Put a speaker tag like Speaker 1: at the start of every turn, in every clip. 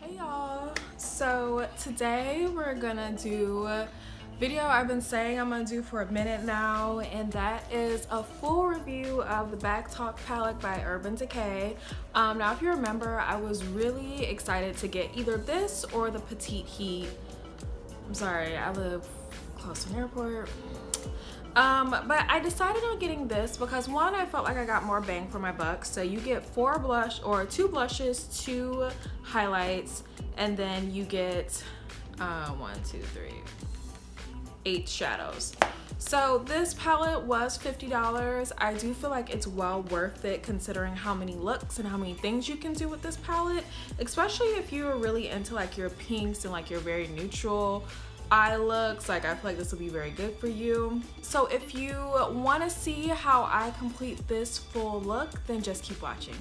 Speaker 1: Hey y'all, so today we're gonna do a video I've been saying I'm gonna do for a minute now, and that is a full review of the Backtalk palette by Urban Decay. Now if you remember, I was really excited to get either this or the Petite Heat. I'm sorry, I live close to an airport. But I decided on getting this because one, I felt like I got more bang for my buck. So you get two blushes, 2 highlights, and then you get 8 shadows. So this palette was $50. I do feel like it's well worth it considering how many looks and how many things you can do with this palette, especially if you're really into like your pinks and like your very neutral eye looks. Like, I feel like this will be very good for you. So if you want to see how I complete this full look, then just keep watching.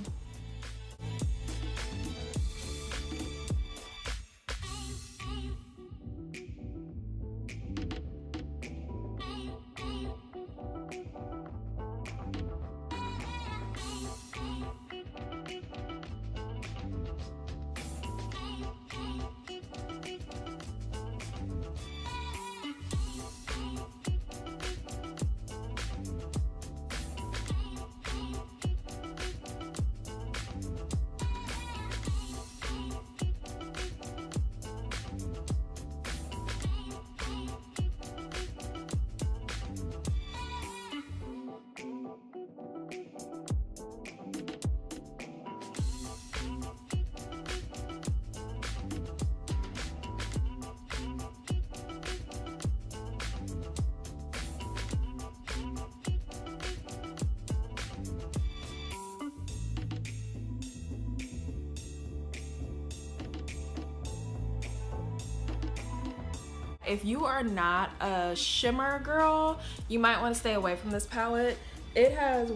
Speaker 1: If you are not a shimmer girl, you might want to stay away from this palette. It has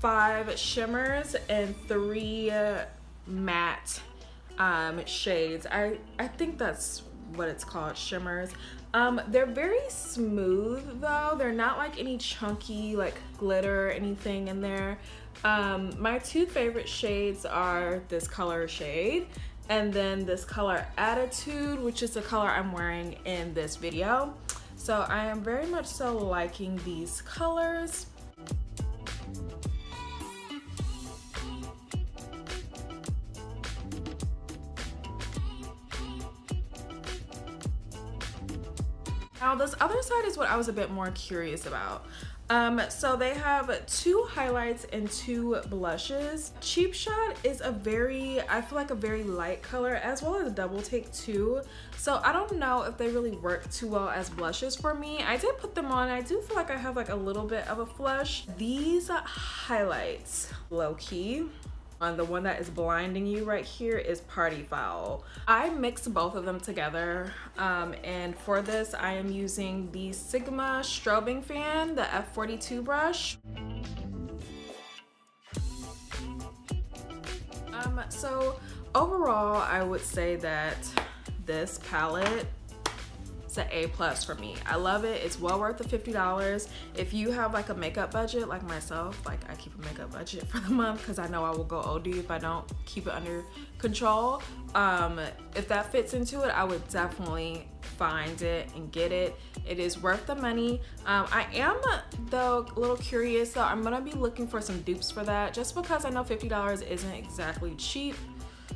Speaker 1: 5 shimmers and 3 matte shades. I think that's what it's called, shimmers. They're very smooth though. They're not like any chunky like glitter or anything in there. My 2 favorite shades are this color shade and then this color Attitude, which is the color I'm wearing in this video. So I am very much so liking these colors. Now this other side is what I was a bit more curious about. So they have 2 highlights and 2 blushes. Cheap Shot is I feel like a very light color, as well as Double Take too. So I don't know if they really work too well as blushes for me. I did put them on. I do feel like I have like a little bit of a flush. These highlights, low key. The one that is blinding you right here is Party Foul. I mixed both of them together, and for this I am using the Sigma strobing fan, the F42 brush. So overall I would say that this palette, it's an A+ for me. I love it. It's well worth the $50. If you have like a makeup budget like myself, like I keep a makeup budget for the month because I know I will go OD if I don't keep it under control. If that fits into it, I would definitely find it and get it. It is worth the money. I am though a little curious, so I'm gonna be looking for some dupes for that, just because I know $50 isn't exactly cheap.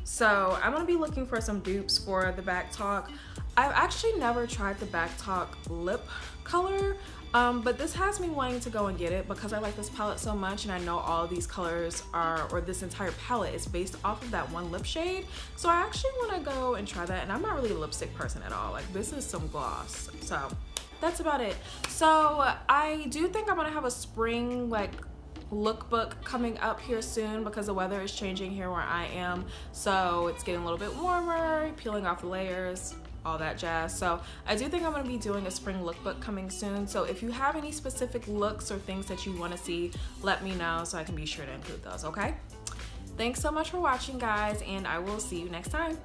Speaker 1: So I'm gonna be looking for some dupes for the Backtalk. I've actually never tried the Backtalk lip color, but this has me wanting to go and get it because I like this palette so much, and I know all of these colors or this entire palette is based off of that one lip shade. So I actually want to go and try that, and I'm not really a lipstick person at all. Like, this is some gloss. So that's about it. So I do think I'm gonna have a spring like lookbook coming up here soon because the weather is changing here where I am. So it's getting a little bit warmer, peeling off the layers, all that jazz. So I do think I'm going to be doing a spring lookbook coming soon. So if you have any specific looks or things that you want to see, let me know so I can be sure to include those, okay? Thanks so much for watching, guys, and I will see you next time.